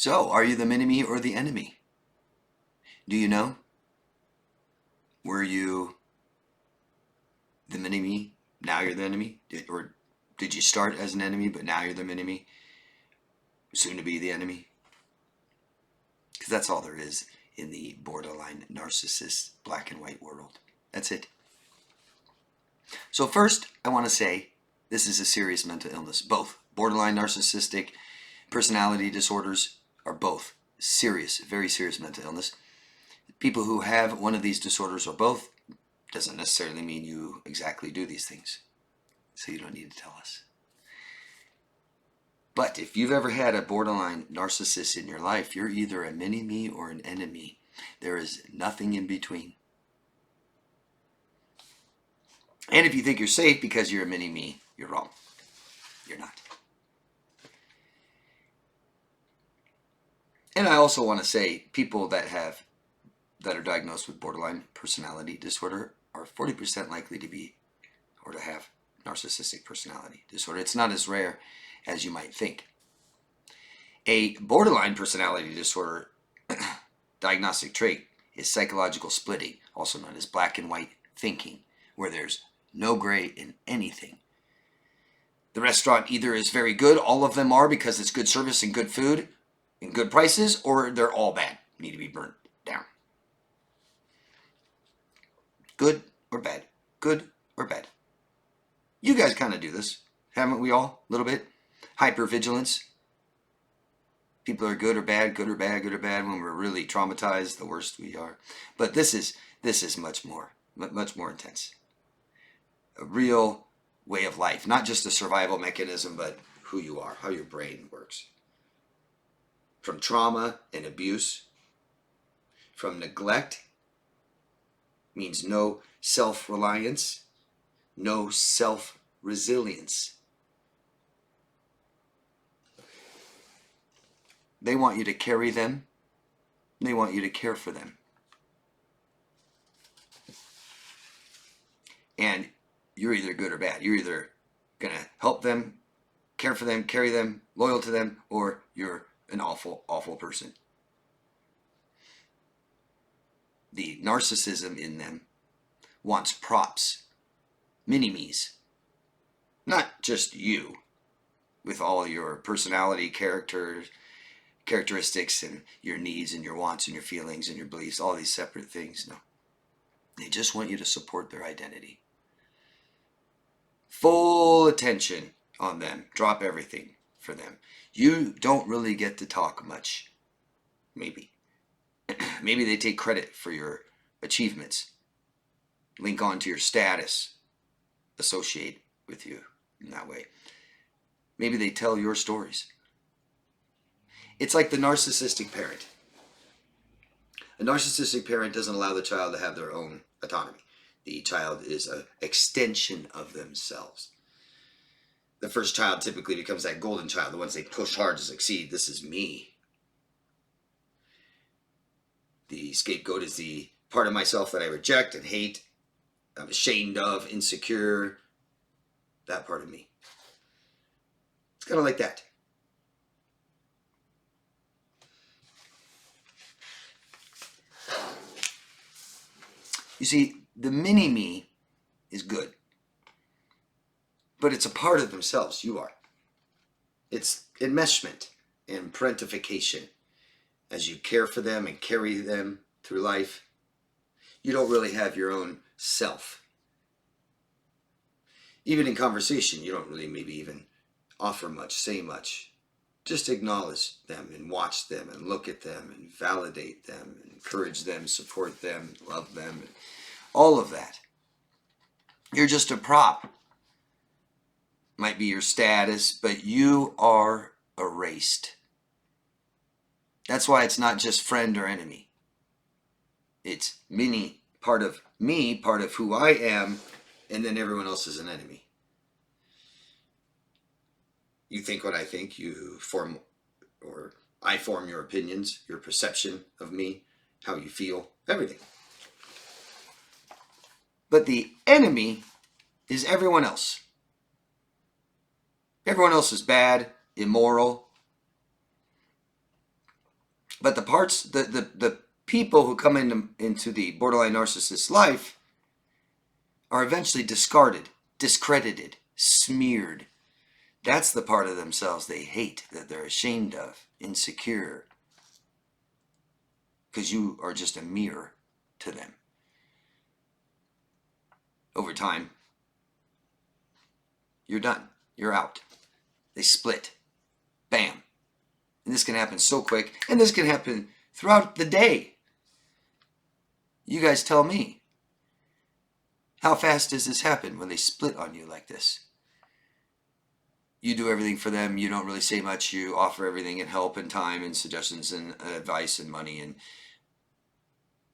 So, are you the mini-me or the enemy? Do you know? Were you the mini-me? Now you're the enemy? Or did you start as an enemy, but now you're the mini-me? Soon to be the enemy? Because that's all there is in the borderline narcissist black and white world. That's it. So first, I want to say this is a serious mental illness. Both borderline narcissistic personality disorders are both serious, very serious mental illness. People who have one of these disorders or both doesn't necessarily mean you exactly do these things. So you don't need to tell us. But if you've ever had a borderline narcissist in your life, you're either a mini-me or an enemy. There is nothing in between. And if you think you're safe because you're a mini-me, you're wrong. You're not. And I also want to say people that are diagnosed with borderline personality disorder are 40% likely to be or to have narcissistic personality disorder. It's not as rare as you might think. A borderline personality disorder diagnostic trait is psychological splitting, also known as black and white thinking, where there's no gray in anything. The restaurant either is very good, all of them are because it's good service and good food and good prices, or they're all bad, need to be burnt down. Good or bad, good or bad. You guys kind of do this, haven't we all? A little bit. Hypervigilance. People are good or bad, good or bad, good or bad. When we're really traumatized, the worst we are. But this is much more intense. A real way of life, not just a survival mechanism, but who you are, how your brain works. From trauma and abuse, from neglect, means no self-reliance, no self-resilience. They want you to carry them. They want you to care for them. And you're either good or bad. You're either going to help them, care for them, carry them, loyal to them, or you're an awful, awful person. The narcissism in them wants props, mini-me's. Not just you, with all your personality, characteristics, and your needs and your wants and your feelings and your beliefs, all these separate things. No. They just want you to support their identity. Full attention on them. Drop everything for them. You don't really get to talk much. Maybe. Maybe they take credit for your achievements. Link on to your status. Associate with you in that way. Maybe they tell your stories. It's like the narcissistic parent. A narcissistic parent doesn't allow the child to have their own autonomy. The child is an extension of themselves. The first child typically becomes that golden child, the ones they push hard to succeed. This is me. The scapegoat is the part of myself that I reject and hate, I'm ashamed of, insecure, that part of me. It's kind of like that. You see, the mini-me is good, but it's a part of themselves. You are. It's enmeshment and parentification. As you care for them and carry them through life, you don't really have your own self. Even in conversation, you don't really maybe even offer much, say much. Just acknowledge them and watch them and look at them and validate them and encourage them, support them, love them, and all of that. You're just a prop. Might be your status, but you are erased. That's why it's not just friend or enemy. It's mini, part of me, part of who I am, and then everyone else is an enemy. You think what I think, you form, or I form your opinions, your perception of me, how you feel, everything. But the enemy is everyone else. Everyone else is bad, immoral, But the parts, the people who come into the borderline narcissist life are eventually discarded, discredited, smeared. That's the part of themselves they hate, that they're ashamed of, insecure. Because you are just a mirror to them. Over time, you're done. You're out. They split. Bam. And this can happen so quick. And this can happen throughout the day. You guys tell me. How fast does this happen when they split on you like this? You do everything for them. You don't really say much. You offer everything and help and time and suggestions and advice and money. And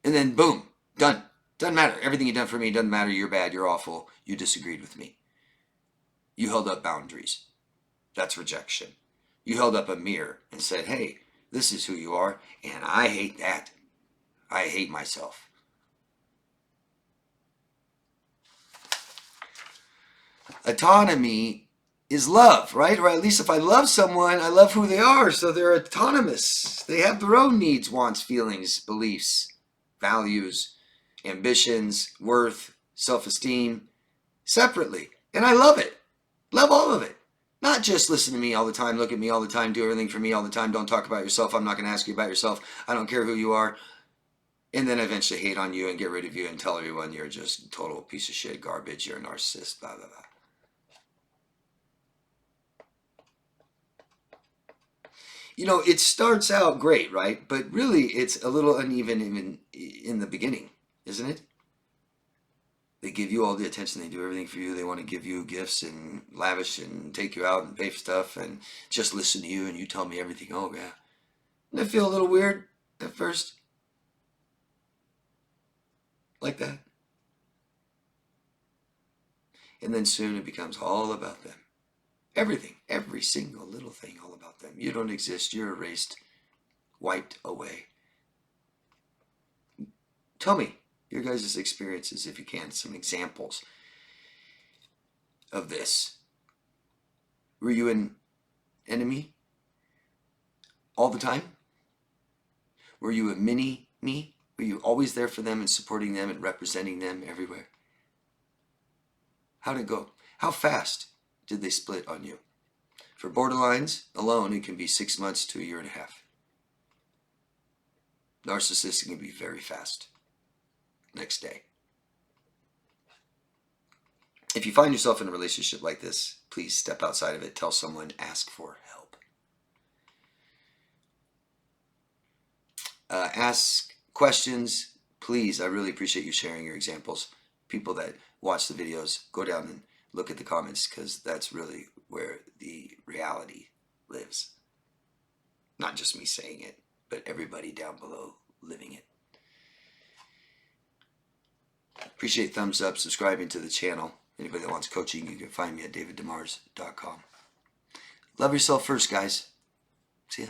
then boom, done. Doesn't matter. Everything you've done for me doesn't matter. You're bad. You're awful. You disagreed with me. You held up boundaries. That's rejection. You held up a mirror and said, hey, this is who you are. And I hate that. I hate myself. Autonomy is love, right? Or at least if I love someone, I love who they are. So they're autonomous. They have their own needs, wants, feelings, beliefs, values, ambitions, worth, self-esteem, separately. And I love it. Love all of it. Not just listen to me all the time, look at me all the time, do everything for me all the time, don't talk about yourself, I'm not going to ask you about yourself, I don't care who you are. And then eventually hate on you and get rid of you and tell everyone you're just a total piece of shit, garbage, you're a narcissist, blah, blah, blah. You know, it starts out great, right? But really, it's a little uneven even in the beginning, isn't it? They give you all the attention. They do everything for you. They want to give you gifts and lavish and take you out and pay for stuff and just listen to you and you tell me everything. Oh, yeah. Doesn't it feel a little weird at first? Like that. And then soon it becomes all about them. Everything, every single little thing, all about them. You don't exist. You're erased, wiped away. Tell me your guys' experiences, if you can, some examples of this. Were you an enemy all the time? Were you a mini-me? Were you always there for them and supporting them and representing them everywhere? How'd it go? How fast did they split on you? For borderlines alone, it can be 6 months to a year and a half. Narcissistic can be very fast. Next day. If you find yourself in a relationship like this, please step outside of it. Tell someone, ask for help. Ask questions. Please, I really appreciate you sharing your examples. People that watch the videos, go down and look at the comments, because that's really where the reality lives. Not just me saying it, but everybody down below living it. Appreciate thumbs up, subscribing to the channel. Anybody that wants coaching, you can find me at daviddemars.com. Love yourself first, guys. See ya.